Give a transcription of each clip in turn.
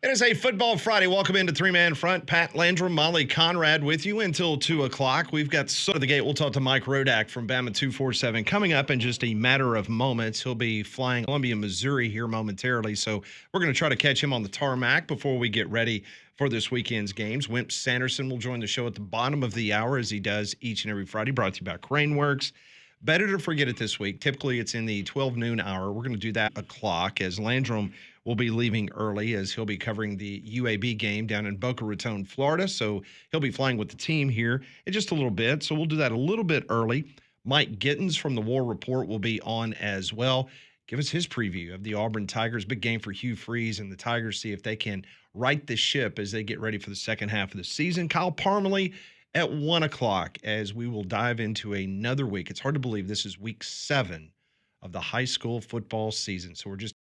It is a Football Friday. Welcome into Three Man Front. Pat Landrum, Molly Conrad with you until 2 o'clock. We've got Sort of the Gate. We'll talk to Mike Rodak from Bama-247 coming up in just a matter of moments. He'll be flying Columbia, Missouri here momentarily. So we're going to try to catch him on the tarmac before we get ready for this weekend's games. Wimp Sanderson will join the show at the bottom of the hour as he does each and every Friday. Brought to you by Craneworks. Better to forget it this week. Typically, it's in the 12 noon hour. We're going to do that o'clock as Landrum will be leaving early as he'll be covering the UAB game down in Boca Raton, Florida. So he'll be flying with the team here in just a little bit. So we'll do that a little bit early. Mike Gittens from the War Report will be on as well. Give us his preview of the Auburn Tigers. Big game for Hugh Freeze and the Tigers. See if they can right the ship as they get ready for the second half of the season. Kyle Parmalee at 1 o'clock as we will dive into another week. It's hard to believe this is week 7 of the high school football season. So we're just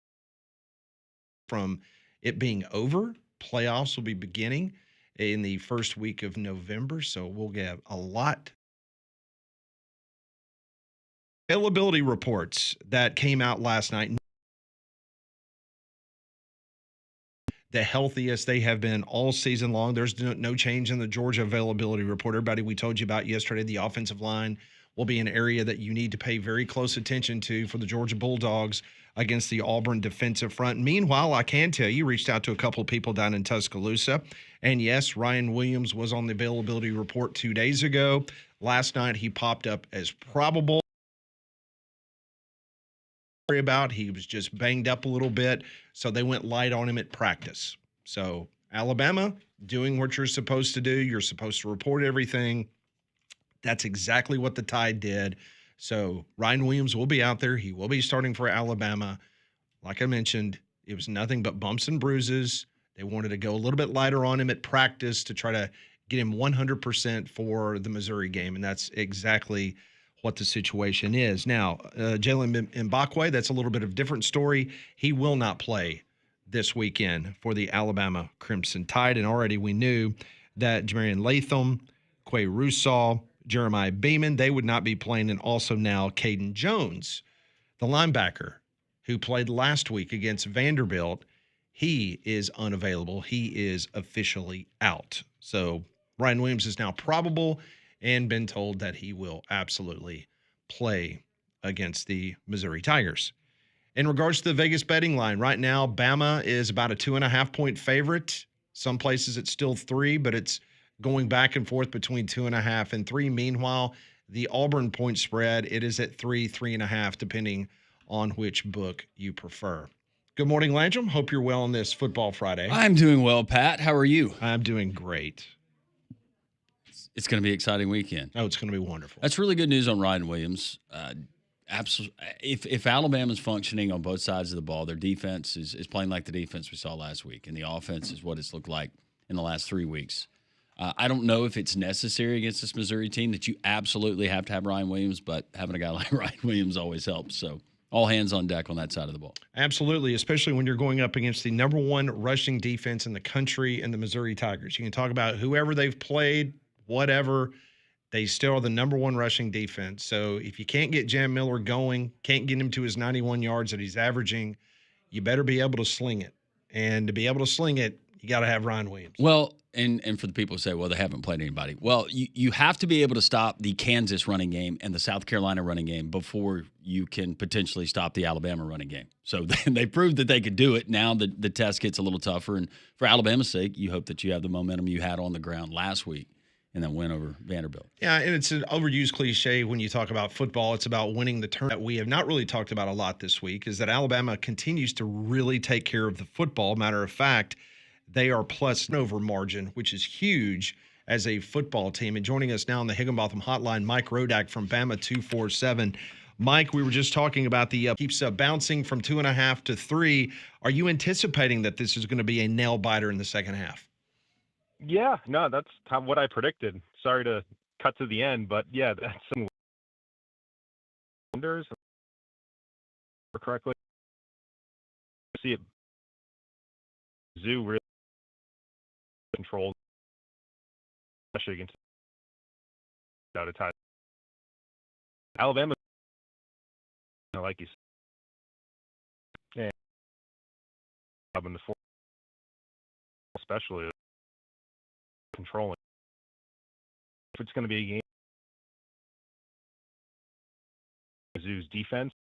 from it being over. Playoffs will be beginning in the first week of November. So we'll get a lot. Availability reports that came out last night. The healthiest they have been all season long. There's no change in the Georgia availability report. Everybody we told you about yesterday, the offensive line will be an area that you need to pay very close attention to for the Georgia Bulldogs against the Auburn defensive front. Meanwhile, I can tell you, reached out to a couple of people down in Tuscaloosa. And yes, Ryan Williams was on the availability report 2 days ago. Last night, he popped up as probable. About he was just banged up a little bit, so they went light on him at practice. So Alabama doing what you're supposed to do. You're supposed to report everything. That's exactly what the Tide did. So Ryan Williams will be out there. He will be starting for Alabama. Like I mentioned, it was nothing but bumps and bruises. They wanted to go a little bit lighter on him at practice to try to get him 100% for the Missouri game, and that's exactly what the situation is. Now, Jalen Mbakwe, that's a little bit of a different story. He will not play this weekend for the Alabama Crimson Tide, and already we knew that Jamarian Latham, Quay Russaw, Jeremiah Beeman, they would not be playing, and also now Caden Jones, the linebacker who played last week against Vanderbilt, he is unavailable. He is officially out. So Ryan Williams is now probable and been told that he will absolutely play against the Missouri Tigers. In regards to the Vegas betting line, right now, Bama is about a 2.5-point favorite. Some places it's still 3, but it's going back and forth between 2.5 and 3. Meanwhile, the Auburn point spread, it is at 3.5, depending on which book you prefer. Good morning, Landrum. Hope you're well on this Football Friday. I'm doing well, Pat. How are you? I'm doing great. It's going to be an exciting weekend. Oh, it's going to be wonderful. That's really good news on Ryan Williams. Absolutely. If Alabama's functioning on both sides of the ball, their defense is playing like the defense we saw last week, and the offense is what it's looked like in the last 3 weeks. I don't know if it's necessary against this Missouri team that you absolutely have to have Ryan Williams, but having a guy like Ryan Williams always helps. So all hands on deck on that side of the ball. Absolutely, especially when you're going up against the number 1 rushing defense in the country and the Missouri Tigers. You can talk about whoever they've played, whatever, they still are the number 1 rushing defense. So if you can't get Jam Miller going, can't get him to his 91 yards that he's averaging, you better be able to sling it. And to be able to sling it, you got to have Ryan Williams. Well, and for the people who say, well, they haven't played anybody. Well, you have to be able to stop the Kansas running game and the South Carolina running game before you can potentially stop the Alabama running game. So they proved that they could do it. Now the test gets a little tougher. And for Alabama's sake, you hope that you have the momentum you had on the ground last week and then win over Vanderbilt. Yeah, and it's an overused cliche when you talk about football. It's about winning the tournament. That we have not really talked about a lot this week is that Alabama continues to really take care of the football. Matter of fact, they are plus turnover margin, which is huge as a football team. And joining us now on the Higginbotham Hotline, Mike Rodak from Bama-247. Mike, we were just talking about the keeps bouncing from 2.5 to 3. Are you anticipating that this is going to be a nail biter in the second half? Yeah, no, that's what I predicted. Sorry to cut to the end, but yeah, that's some wonders correctly. See it. Zoo really controls, especially against out of time. Alabama, like you said, and in the fourth. especially controlling. If it's going to be a game, Mizzou's defense,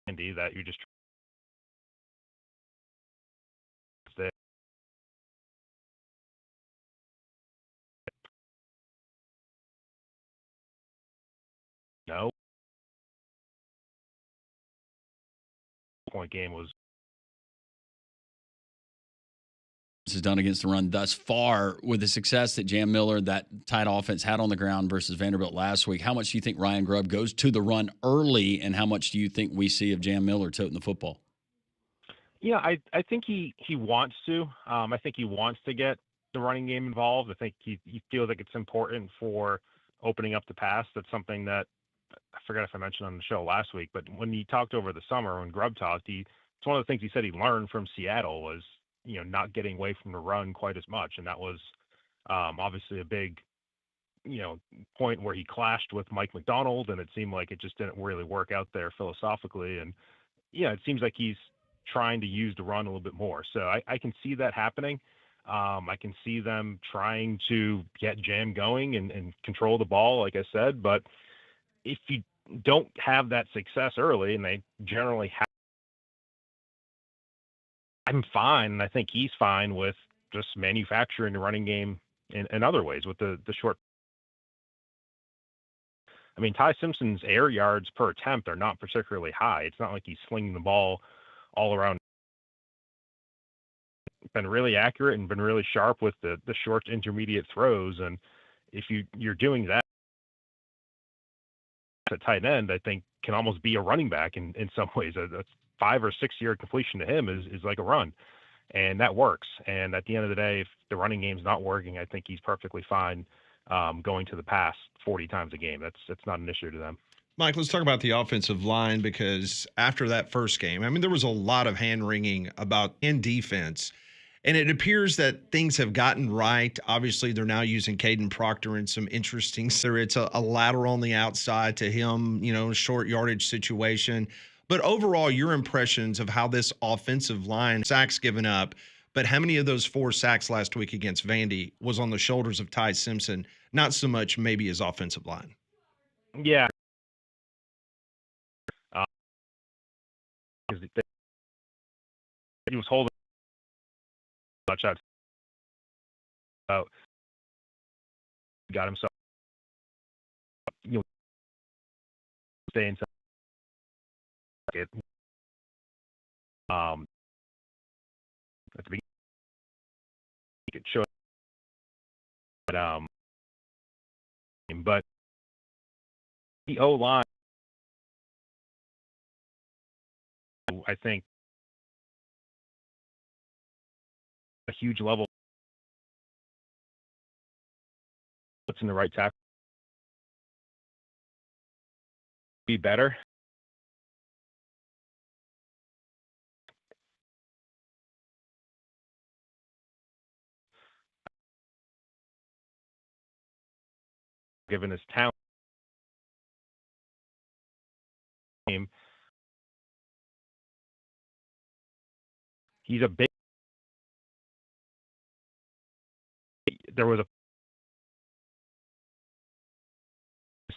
Andy, that you just no point game was has done against the run thus far with the success that Jam Miller, that tight offense, had on the ground versus Vanderbilt last week. How much do you think Ryan Grubb goes to the run early, and how much do you think we see of Jam Miller toting the football? Yeah, I think he wants to. I think he wants to get the running game involved. I think he feels like it's important for opening up the pass. That's something that I forgot if I mentioned on the show last week, but when he talked over the summer, when Grubb talked, it's one of the things he said he learned from Seattle was, not getting away from the run quite as much. And that was obviously a big, point where he clashed with Mike McDonald, and it seemed like it just didn't really work out there philosophically. And yeah, it seems like he's trying to use the run a little bit more. So I can see that happening. I can see them trying to get Jam going and control the ball, like I said. But if you don't have that success early, and they generally have, I'm fine. And I think he's fine with just manufacturing the running game in other ways with the short. I mean, Ty Simpson's air yards per attempt are not particularly high. It's not like he's slinging the ball all around. Been really accurate and been really sharp with the short intermediate throws. And if you're doing that at tight end, I think can almost be a running back in some ways. A 5 or 6 yard completion to him is like a run, and that works. And at the end of the day, if the running game's not working, I think he's perfectly fine going to the pass 40 times a game. That's not an issue to them. Mike, let's talk about the offensive line, because after that first game, I mean, there was a lot of hand wringing about in defense. And it appears that things have gotten right. Obviously, they're now using Caden Proctor in some interesting. So it's a lateral on the outside to him, short yardage situation. But overall, your impressions of how this offensive line, sacks given up, but how many of those 4 sacks last week against Vandy was on the shoulders of Ty Simpson, not so much maybe his offensive line? Yeah. He was holding much out. Got himself, staying it. At the beginning, it showed, but the O line, I think, a huge level. Puts in the right tackle. Be better. Given his talent, he's a big. There was a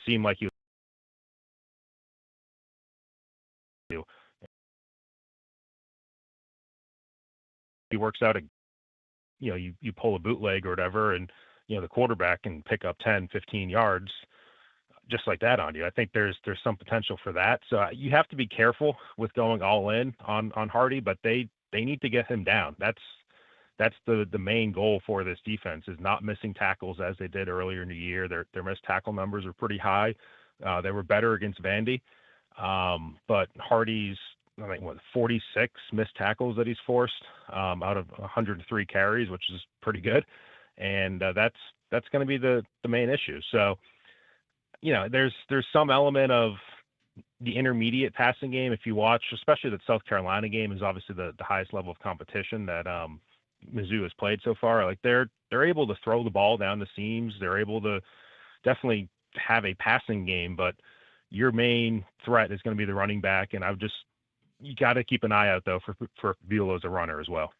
seemed like he works out you pull a bootleg or whatever, and the quarterback can pick up 10, 15 yards just like that on you. I think there's some potential for that. So you have to be careful with going all in on Hardy, but they need to get him down. That's the main goal for this defense, is not missing tackles as they did earlier in the year. Their missed tackle numbers are pretty high. They were better against Vandy, but Hardy's, I think, 46 missed tackles that he's forced out of 103 carries, which is pretty good. And that's going to be the main issue. So, there's some element of the intermediate passing game. If you watch, especially the South Carolina game is obviously the highest level of competition that Mizzou has played so far. Like they're able to throw the ball down the seams. They're able to definitely have a passing game, but your main threat is going to be the running back. And you got to keep an eye out though for Buelow as a runner as well.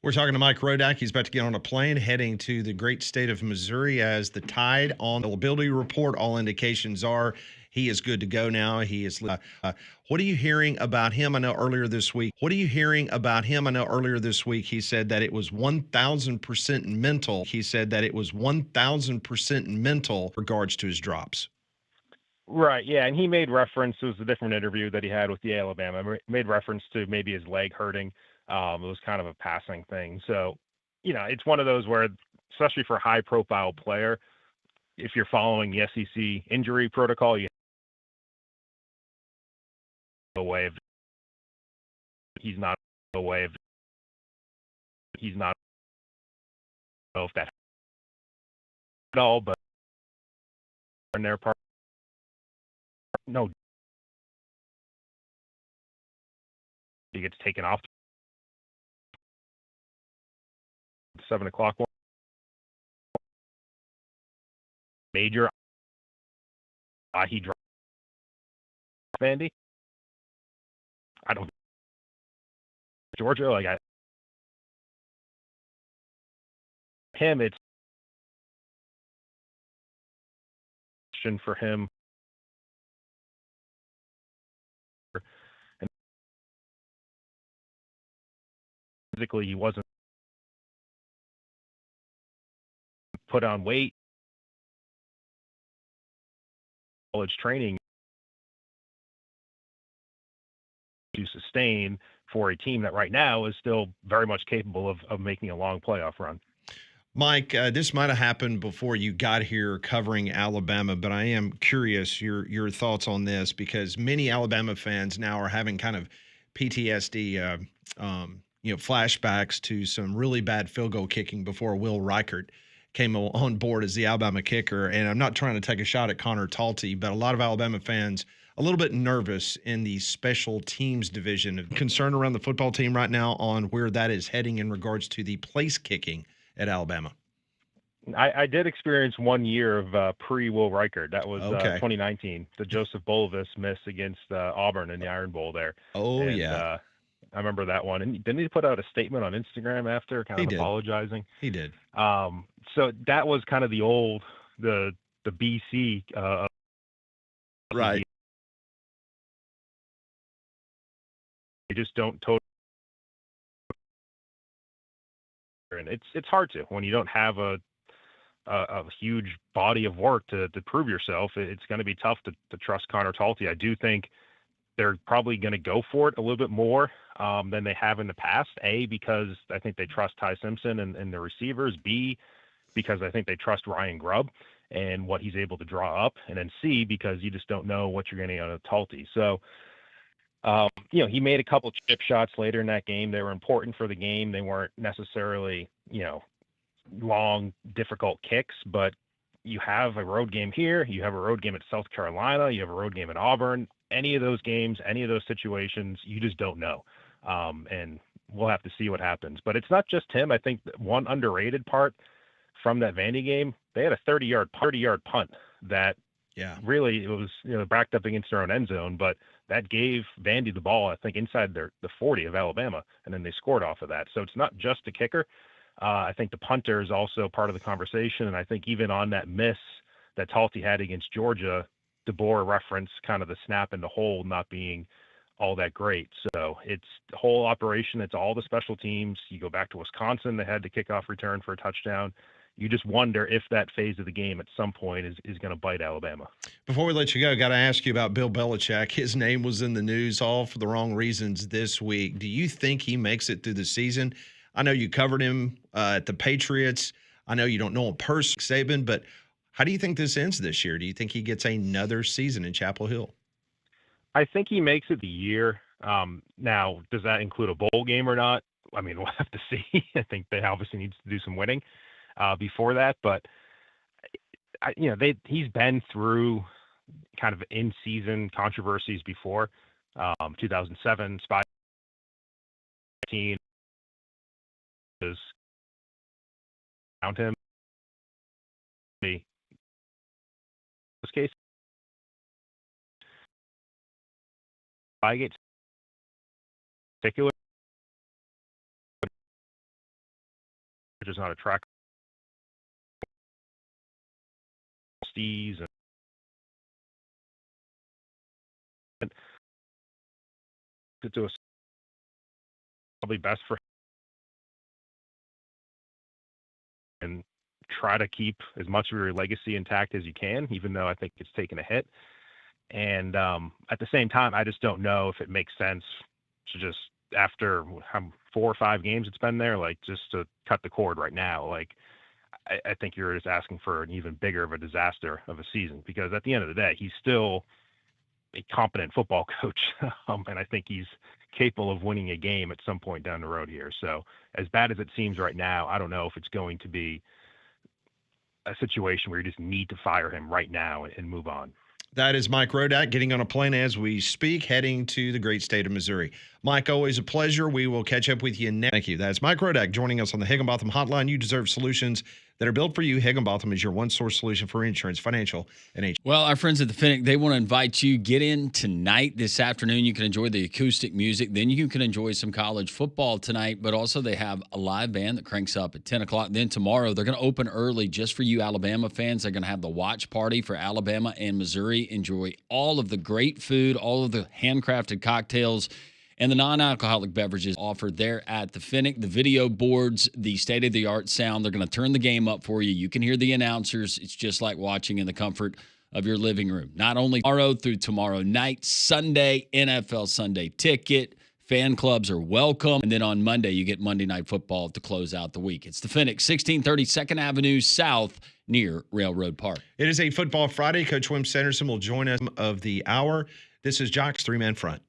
We're talking to Mike Rodak. He's about to get on a plane heading to the great state of Missouri as the Tide on the availability report. All indications are he is good to go now. He is. What are you hearing about him? I know earlier this week. What are you hearing about him? I know earlier this week he said that it was 1,000% mental. He said that it was 1,000% mental regards to his drops. Right. Yeah. And he made reference, it was a different interview that he had with the Alabama, made reference to maybe his leg hurting. It was kind of a passing thing. So, it's one of those where, especially for a high profile player, if you're following the SEC injury protocol, you have a way of, he's not a way of, he's not, I don't know if that at all, but in their part, no, he gets taken off 7 o'clock one. Major, he dropped Vandy. I don't, Georgia, him, it's for him. And physically, he wasn't put on weight. College training to sustain for a team that right now is still very much capable of making a long playoff run. Mike, this might have happened before you got here covering Alabama, but I am curious your thoughts on this because many Alabama fans now are having kind of PTSD, flashbacks to some really bad field goal kicking before Will Reichert came on board as the Alabama kicker. And I'm not trying to take a shot at Connor Talty, but a lot of Alabama fans a little bit nervous in the special teams division. Concern around the football team right now on where that is heading in regards to the place kicking at Alabama. I did experience 1 year of pre-Will Reichert. That was Okay. 2019, the Joseph Bolivis miss against Auburn in the Iron Bowl there. Oh, and, yeah. I remember that one. And didn't he put out a statement on Instagram after kind of apologizing? He did. So that was kind of the BC. Right. They just don't totally. And it's hard to when you don't have a huge body of work to prove yourself. It's going to be tough to trust Connor Talty. I do think they're probably going to go for it a little bit more than they have in the past. A, because I think they trust Ty Simpson and the receivers. B, because I think they trust Ryan Grubb and what he's able to draw up. And then C, because you just don't know what you're getting out of Talty. So, he made a couple chip shots later in that game. They were important for the game. They weren't necessarily, long, difficult kicks, but you have a road game here. You have a road game at South Carolina. You have a road game at Auburn. Any of those games, any of those situations, you just don't know. And we'll have to see what happens. But it's not just him. I think one underrated part from that Vandy game, they had a 30-yard punt that really it was backed up against their own end zone, but that gave Vandy the ball, I think, inside the 40 of Alabama, and then they scored off of that. So it's not just the kicker. I think the punter is also part of the conversation, and I think even on that miss that Talty had against Georgia, DeBoer referenced kind of the snap in the hole not being all that great. So it's the whole operation. It's all the special teams. You go back to Wisconsin, they had the kickoff return for a touchdown. You just wonder if that phase of the game at some point is going to bite Alabama. Before we let you go, got to ask you about Bill Belichick. His name was in the news all for the wrong reasons this week. Do you think he makes it through the season? I know you covered him at the Patriots. I know you don't know him personally, Saban, but how do you think this ends this year? Do you think he gets another season in Chapel Hill? I think he makes it the year. Now, does that include a bowl game or not? I mean, we'll have to see. I think they obviously needs to do some winning before that, but he's been through kind of in-season controversies before. 2007, Spy team is around him. This case, I get particular, which is not a track stees and to a probably best for him and try to keep as much of your legacy intact as you can, even though I think it's taken a hit. And at the same time, I just don't know if it makes sense to just after 4 or 5 games it's been there, like just to cut the cord right now. Like I think you're just asking for an even bigger of a disaster of a season because at the end of the day, he's still a competent football coach, and I think he's capable of winning a game at some point down the road here. So as bad as it seems right now, I don't know if it's going to be a situation where you just need to fire him right now and move on. That is Mike Rodak getting on a plane as we speak, heading to the great state of Missouri. Mike, always a pleasure. We will catch up with you next. Thank you. That's Mike Rodak joining us on the Higginbotham Hotline. You deserve solutions that are built for you. Higginbotham is your one-source solution for insurance, financial, and HR. Well, our friends at the Finnick, they want to invite you. Get in tonight, this afternoon. You can enjoy the acoustic music. Then you can enjoy some college football tonight. But also they have a live band that cranks up at 10 o'clock. Then tomorrow they're going to open early just for you Alabama fans. They're going to have the watch party for Alabama and Missouri. Enjoy all of the great food, all of the handcrafted cocktails, and the non-alcoholic beverages offered there at the Finnick. The video boards, the state-of-the-art sound. They're going to turn the game up for you. You can hear the announcers. It's just like watching in the comfort of your living room. Not only tomorrow through tomorrow night, Sunday, NFL Sunday ticket. Fan clubs are welcome. And then on Monday, you get Monday Night Football to close out the week. It's the Finnick, 1630 2nd Avenue South near Railroad Park. It is a Football Friday. Coach Wimp Sanderson will join us of the hour. This is Jock's three-man front.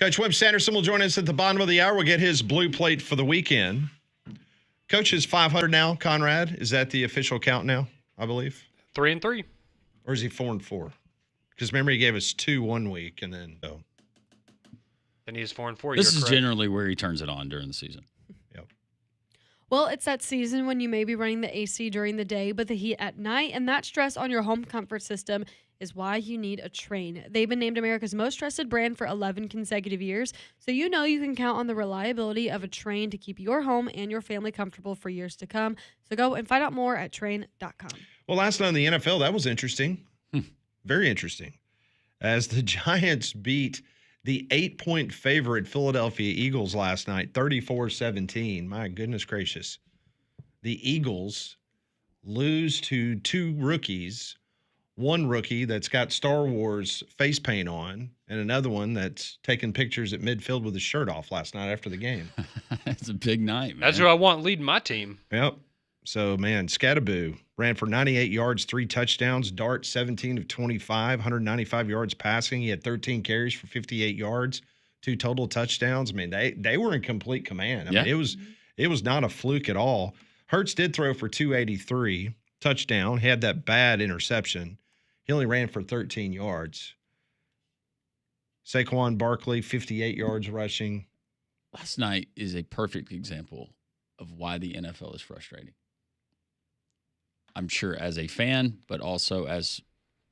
Coach Wimp Sanderson will join us at the bottom of the hour. We'll get his blue plate for the weekend. Coach is 500 now, Conrad. Is that the official count now, I believe? 3-3. Or is he 4-4? Because remember, he gave us 2 one week, and then Then he's 4-4. This You're is correct. generally where he turns it on during the season. Yep. Well, it's that season when you may be running the AC during the day, but the heat at night, and that stress on your home comfort system is why you need a Train. They've been named America's most trusted brand for 11 consecutive years, so you know you can count on the reliability of a Train to keep your home and your family comfortable for years to come. So go and find out more at Train.com. Well, last night in the NFL, that was interesting. Very interesting. As the Giants beat the 8-point favorite Philadelphia Eagles last night, 34-17. My goodness gracious. The Eagles lose to 2 rookies. One rookie that's got Star Wars face paint on, and another one that's taking pictures at midfield with his shirt off last night after the game. It's a big night, man. That's who I want leading my team. Yep. So, man, Scattaboo ran for 98 yards, 3 touchdowns. Dart, 17 of 25, 195 yards passing. He had 13 carries for 58 yards, 2 total touchdowns. I mean, they were in complete command. I mean, it was not a fluke at all. Hurts did throw for 283, touchdown. Had that bad interception. He only ran for 13 yards. Saquon Barkley, 58 yards rushing. Last night is a perfect example of why the NFL is frustrating. I'm sure as a fan, but also as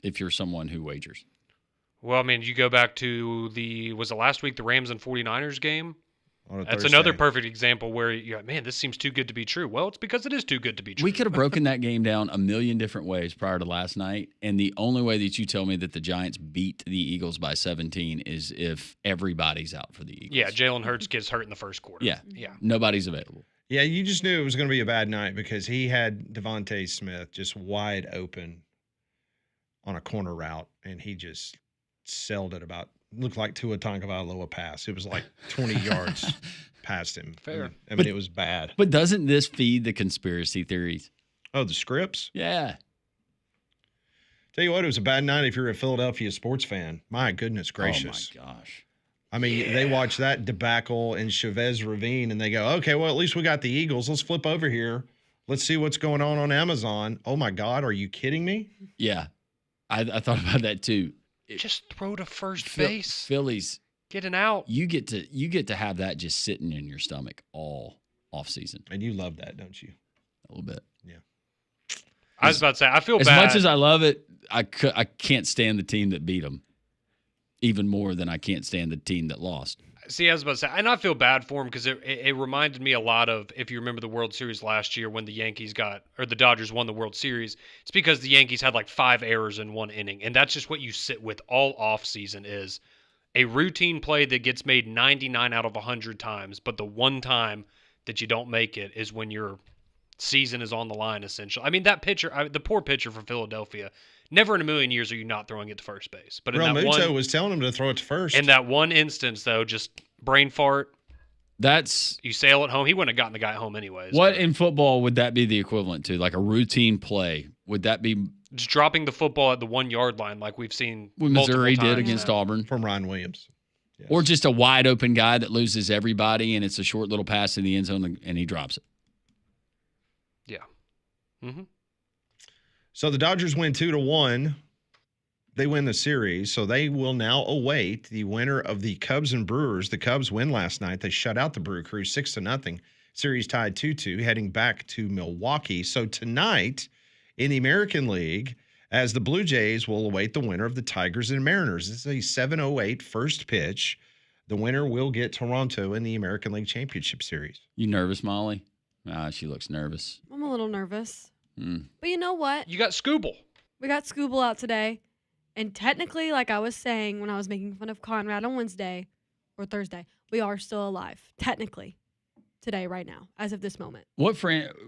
if you're someone who wagers. Well, I mean, you go back to was it last week, the Rams and 49ers game? On a That's Thursday. another perfect example where you're like, man, this seems too good to be true. Well, it's because it is too good to be true. We could have broken that game down a million different ways prior to last night, and the only way that you tell me that the Giants beat the Eagles by 17 is if everybody's out for the Eagles. Yeah, Jalen Hurts gets hurt in the first quarter. Yeah. Yeah. Nobody's available. Yeah, you just knew it was going to be a bad night because he had Devontae Smith just wide open on a corner route, and he just sailed it looked like Tua Tagovailoa pass. It was like 20 yards past him. Fair. I mean, it was bad. But doesn't this feed the conspiracy theories? Oh, the scripts? Yeah. Tell you what, it was a bad night if you're a Philadelphia sports fan. My goodness gracious. Oh, my gosh. I mean, they watch that debacle in Chavez Ravine, and they go, okay, well, at least we got the Eagles. Let's flip over here. Let's see what's going on Amazon. Oh, my God, are you kidding me? Yeah. I thought about that, too. Just throw to first base. Phillies, Get an out. you get to have that just sitting in your stomach all offseason. And you love that, don't you? A little bit. I was about to say, I feel As bad. much as I love it, I can't stand the team that beat them even more than I can't stand the team that lost. See, I was about to say, and I feel bad for him because it reminded me a lot of, if you remember the World Series last year when the Dodgers won the World Series, it's because the Yankees had like 5 errors in 1 inning. And that's just what you sit with all offseason is a routine play that gets made 99 out of 100 times. But the one time that you don't make it is when your season is on the line, essentially. I mean, that pitcher, the poor pitcher for Philadelphia, never in a million years are you not throwing it to first base. But in Real that Muto was telling him to throw it to first. in that one instance, though, just brain fart. You sail it home. He wouldn't have gotten the guy home anyways. What in football would that be the equivalent to? Like a routine play? Would that be Just dropping the football at the 1 yard line like we've seen what multiple Missouri did times against now. Auburn? From Ryan Williams. Yes. Or just a wide open guy that loses everybody and it's a short little pass in the end zone and he drops it? Yeah. Mm-hmm. So the Dodgers win 2-1. They win the series, so they will now await the winner of the Cubs and Brewers. The Cubs win last night. They shut out the Brew Crew 6-0. Series tied 2-2, heading back to Milwaukee. So tonight in the American League, as the Blue Jays will await the winner of the Tigers and Mariners. This is a 7:08 first pitch. The winner will get Toronto in the American League Championship Series. You nervous, Molly? She looks nervous. I'm a little nervous. Mm. But you know what? You got Scooble. We got Scooble out today. And technically, like I was saying when I was making fun of Conrad on Wednesday or Thursday, we are still alive. Technically. Today, right now, as of this moment. What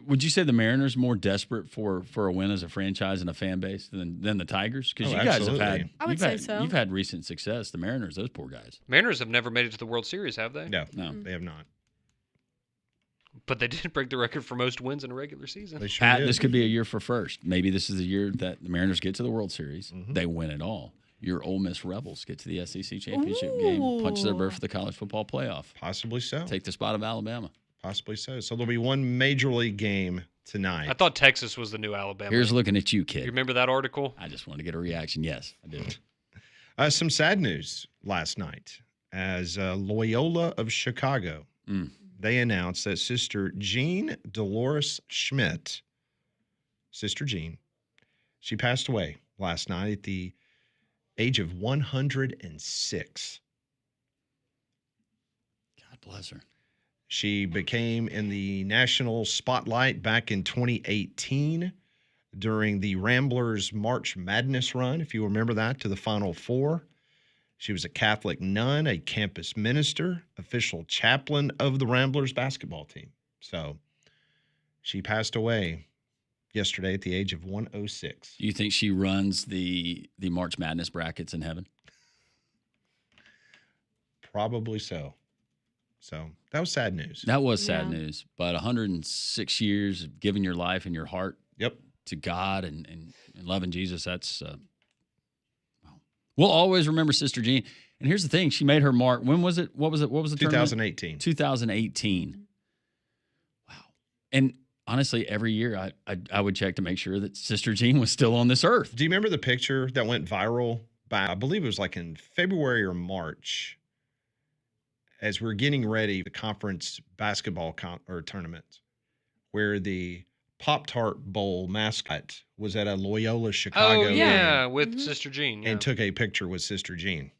would you say the Mariners more desperate for a win as a franchise and a fan base than the Tigers? Because you guys absolutely. have had, I would say so. You've had recent success. The Mariners, those poor guys. Mariners have never made it to the World Series, have they? No, No. they have not. But they did break the record for most wins in a regular season. They sure Pat, did. this could be a year for first. Maybe this is the year that the Mariners get to the World Series. Mhm. They win it all. your Ole Miss Rebels get to the SEC championship game, punch their berth for the college football playoff, Possibly so. take the spot of Alabama. Possibly so. So there'll be one major league game tonight. I thought Texas was the new Alabama. Here's looking at you, You kid. remember that article? I just wanted to get a reaction. Yes, I do. Some sad news last night as Loyola of Chicago, they announced that Sister Jean Dolores Schmidt, Sister Jean, she passed away last night at the age of 106. God bless her. She became in the national spotlight back in 2018 during the Ramblers March Madness run, if you remember that, to the Final Four. She was a Catholic nun, a campus minister, official chaplain of the Ramblers basketball team. So she passed away yesterday at the age of 106. Do you think she runs the March Madness brackets in heaven? Probably so. So that was sad news. That was sad Yeah. news. But 106 years of giving your life and your heart Yep. to God and loving Jesus, that's wow. We'll always remember Sister Jean. And here's the thing, she made her mark. When was it? What was the tournament? 2018. 2018. Wow. And honestly, every year I would check to make sure that Sister Jean was still on this earth. Do you remember the picture that went viral back, I believe it was like in February or March, as we're getting ready for the conference basketball tournament, where the Pop-Tart Bowl mascot was at a Loyola Chicago Oh, yeah, game with Sister Jean. Yeah. and took a picture with Sister Jean.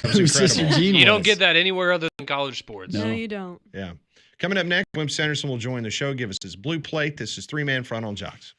That was Who Sister incredible. Jean You don't was. get that anywhere other than college sports. No, No. you don't. Yeah. Coming up next, Wimp Sanderson will join the show, give us his blue plate. This is Three-Man Front on Jocks.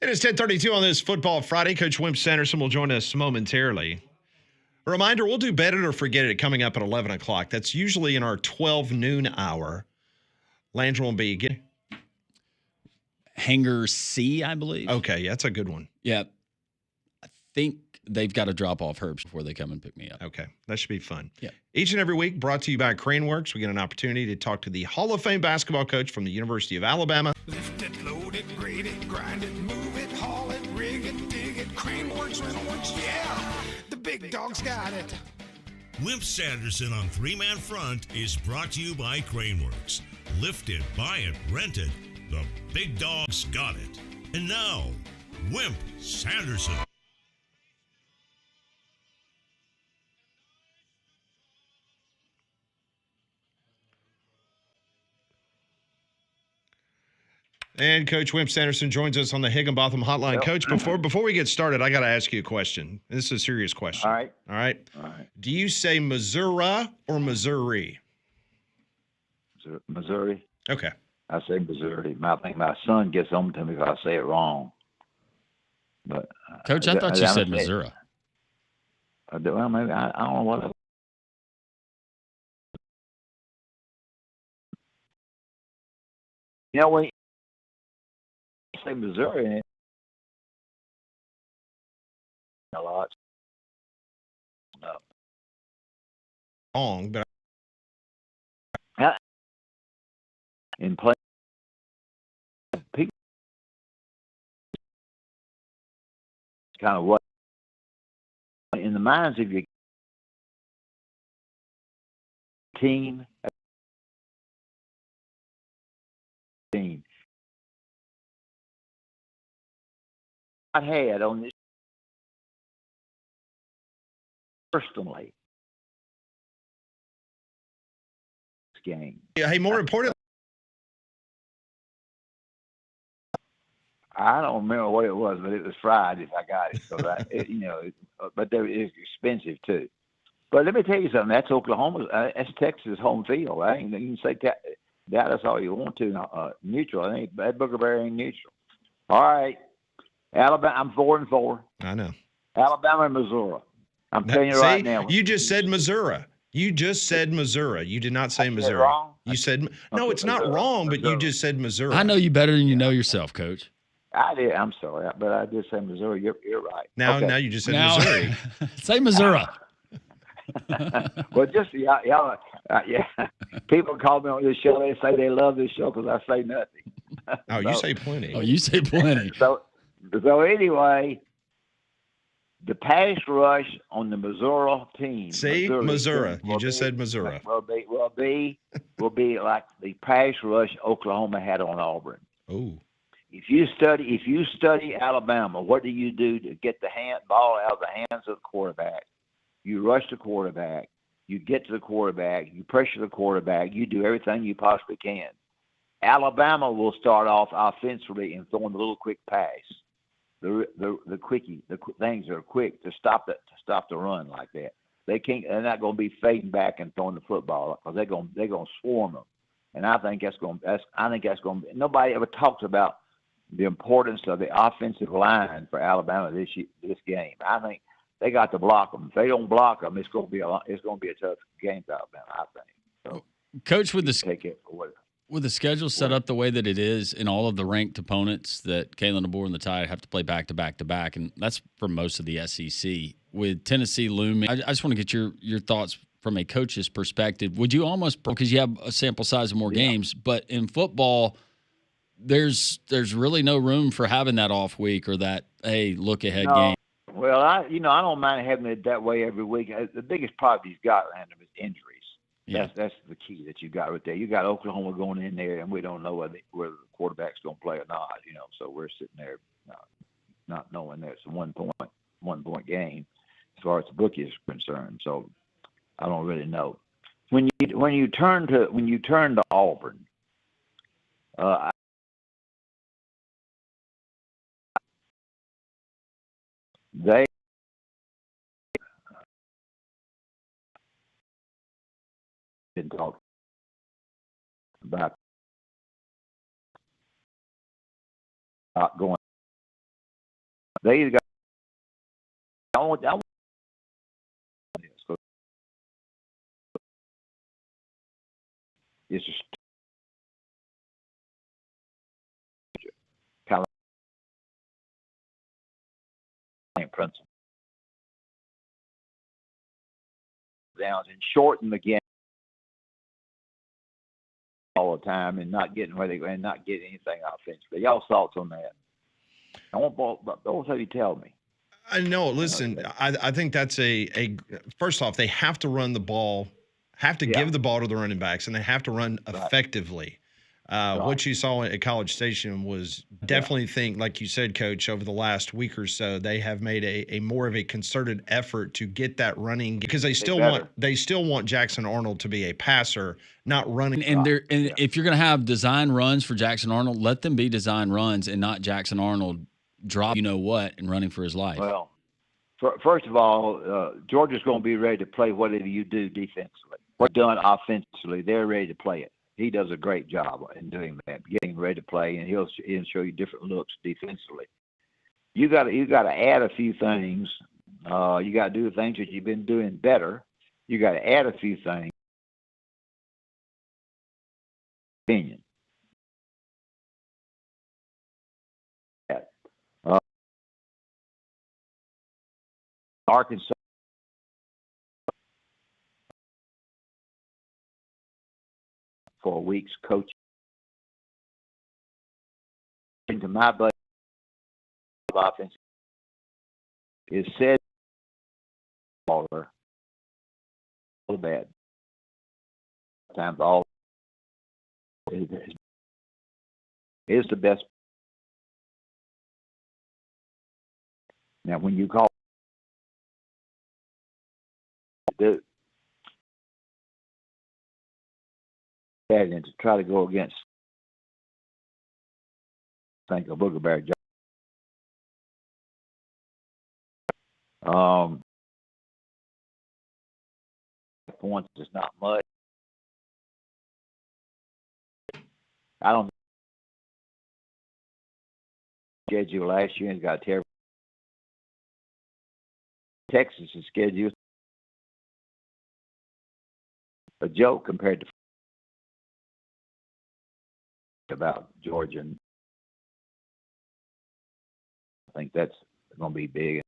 It is 10:32 on this Football Friday. Coach Wimp Sanderson will join us momentarily. A reminder, we'll do Bet It or Forget It coming up at 11 o'clock. That's usually in our 12 noon hour. Landry will be getting. Hanger C, I believe. Okay, yeah, that's a good one. Yeah. I think they've got to drop off Herbst before they come and pick me up. Okay, that should be fun. Yeah. Each and every week, brought to you by Craneworks, we get an opportunity to talk to the Hall of Fame basketball coach from the University of Alabama. Lift it, load it, grade it, grind it, move it, haul it, rig it, dig it, Craneworks, Rentalworks, yeah, the big dog's got it. Wimp Sanderson on Three Man Front is brought to you by Craneworks. Lift it, buy it, rent it. The big dog's got it. And now, Wimp Sanderson. And Coach Wimp Sanderson joins us on the Higginbotham Hotline. Yep. Coach, before we get started, I got to ask you a question. This is a serious question. All right. All right. All right. Do you say Missouri or Missouri? Missouri. Okay. I say Missouri. I think my son gets on to me if I say it wrong. But Coach, I thought you said Missouri. Well, maybe I don't know what. You know, when you say Missouri, a lot. Wrong, but In play, people kind of what in the minds of your team. I had on this personally this game. hey, more important. I don't remember what it was, but it was fried if I got it. So that but it's expensive too. But let me tell you something. That's Oklahoma. That's Texas home field. I ain't, you can say Dallas all you want to. Neutral. I think that Booger Bear ain't neutral. All right, Alabama. I'm 4-4. I know. Alabama and Missouri. I'm telling you right now. You just said Missouri. You just said Missouri. You did not say Missouri. Wrong? You said no. It's not Missouri. wrong, but you Missouri. just said Missouri. I know you better than you know yourself, Coach. I did. I'm sorry, but I did say Missouri. You're right. Now, Okay. now you just said Now- Missouri. Say Missouri. Well, just y'all, yeah. People call me on this show. They say they love this show because I say nothing. Oh, you say plenty. Oh, you say plenty. So anyway, the pass rush on the Missouri team. See, Missouri. You just said Missouri. Will be like the pass rush Oklahoma had on Auburn. Oh, If you study Alabama, what do you do to get the ball out of the hands of the quarterback? You rush the quarterback. You get to the quarterback. You pressure the quarterback. You do everything you possibly can. Alabama will start off offensively and throwing a little quick pass. The quickie, things that are quick to stop the run like that. They're not going to be fading back and throwing the football because they're going to swarm them. And I think that's going to be. Nobody ever talks about the importance of the offensive line for Alabama this game. I think they got to block them. If they don't block them, it's going to be a tough game for Alabama. I think. So, Coach, with the schedule set up the way that it is, and all of the ranked opponents that Kalen DeBoer and the Tide have to play back to back to back, and that's for most of the SEC. With Tennessee looming, I just want to get your thoughts from a coach's perspective. Would you almost, because you have a sample size of more games, but in football, there's really no room for having that off week or that look ahead game. Well, I don't mind having it that way every week. The biggest problem he's got, Random, is injuries. Yeah. That's the key that you got right there. You got Oklahoma going in there, and we don't know whether the quarterback's going to play or not. So we're sitting there not knowing that it's a 1 point game as far as the bookie is concerned. So I don't really know. When you turn to Auburn, they didn't talk about going. They either got. I want this. It's just principle. Downs and shorten the game all the time and not getting where they and not getting anything offensively. Y'all's thoughts on that? I won't have you tell me. I know. Listen, I think that's a first off, they have to run the ball, have to give the ball to the running backs, and they have to run effectively. What you saw at College Station was definitely think, like you said, Coach, over the last week or so, they have made a more of a concerted effort to get that running because they still want Jackson Arnold to be a passer, not running. And if you're going to have design runs for Jackson Arnold, let them be design runs and not Jackson Arnold drop and running for his life. Well, first of all, Georgia's going to be ready to play whatever you do defensively. What's done offensively, they're ready to play it. He does a great job in doing that, getting ready to play, and he'll show you different looks defensively. You got to add a few things. You got to do the things that you've been doing better. You got to add a few things. Opinion. Arkansas. For weeks, coach into my budget of offense is said all bad. Sometimes all is the best. Now, when you call do and to try to go against, I think, a Booger Bear job. Points is not much. I don't schedule last year and got a terrible. Texas' schedule a joke compared to about Georgia. And I think that's going to be big.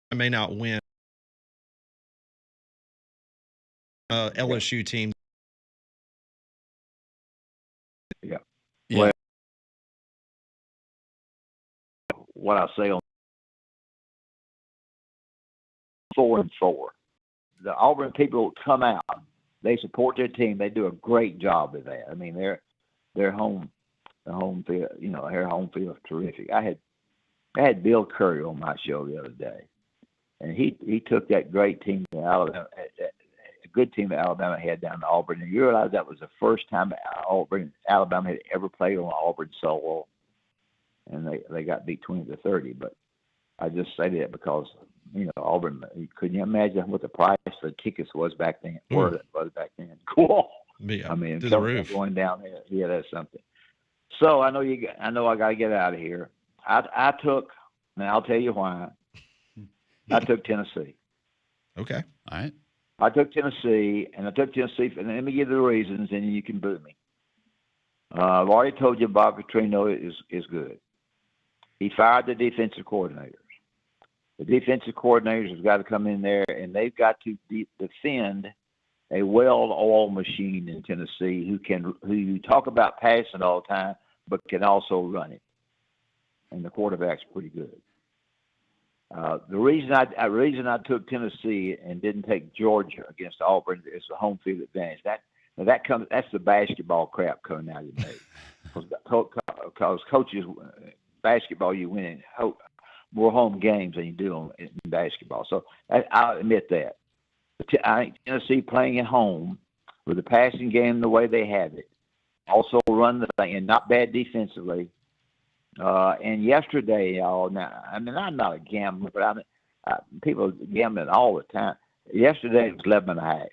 I may not win. LSU team. Yeah. Yeah. Well, what I say on 4-4. The Auburn people come out. They support their team. They do a great job of that. I mean, their home field, their home field is terrific. I had Bill Curry on my show the other day, and he took that great team to Alabama, a good team that Alabama had down to Auburn, and you realize that was the first time Alabama had ever played on Auburn soil, and they got beat 20-30. But I just say that because Auburn. Couldn't you imagine what the price of the tickets was back then? Was back then? Cool. Yeah, I mean, to the roof. Going down there. Yeah, that's something. So I know I got to get out of here. I took, and I'll tell you why. I took Tennessee. Okay. All right. I took Tennessee, and and let me give the reasons, and you can boo me. I've already told you Bob Petrino is good. He fired the defensive coordinators. The defensive coordinators have got to come in there, and they've got to defend a well-oiled machine in Tennessee who you talk about passing all the time, but can also run it. And the quarterback's pretty good. The reason I took Tennessee and didn't take Georgia against Auburn is the home field advantage. That's the basketball crap coming out of your nose. Because coaches, basketball, you win more home games than you do in basketball. So I'll admit that. I think Tennessee playing at home with the passing game the way they have it, also run the thing, and not bad defensively. And yesterday, y'all, now, I mean, I'm not a gambler, but people gambling all the time. Yesterday it was 11.5.